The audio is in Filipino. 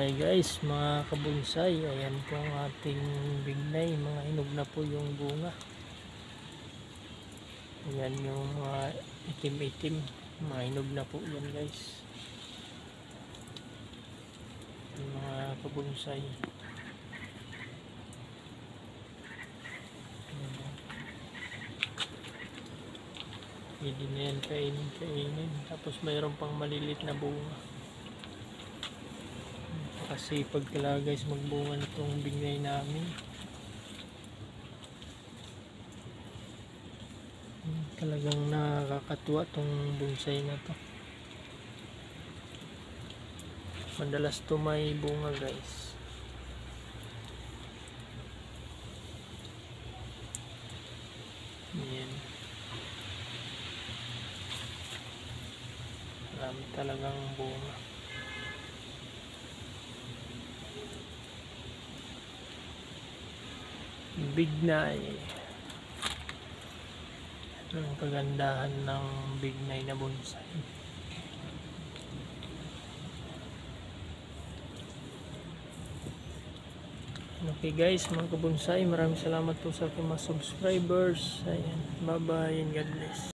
Hi guys, mga kabonsay, ayan po ang ating bignay, mga hinog na po yung bunga. Ayan yung mga itim-itim, mga hinog na po yan guys. Mga kabonsay. Pwede na yan kainin. Tapos mayroon pang malilit na bunga. Kasi pagkala guys magbunga nitong bignay namin. Talagang nakakatuwa tong bonsai na to. Madalas to may bunga guys. Yan. Marami talagang bunga. Bignay. Ang kagandahan ng bignay na bonsai. Okay guys, mga kabonsai, maraming salamat po sa aking mga subscribers. Ayan, bye bye and God bless.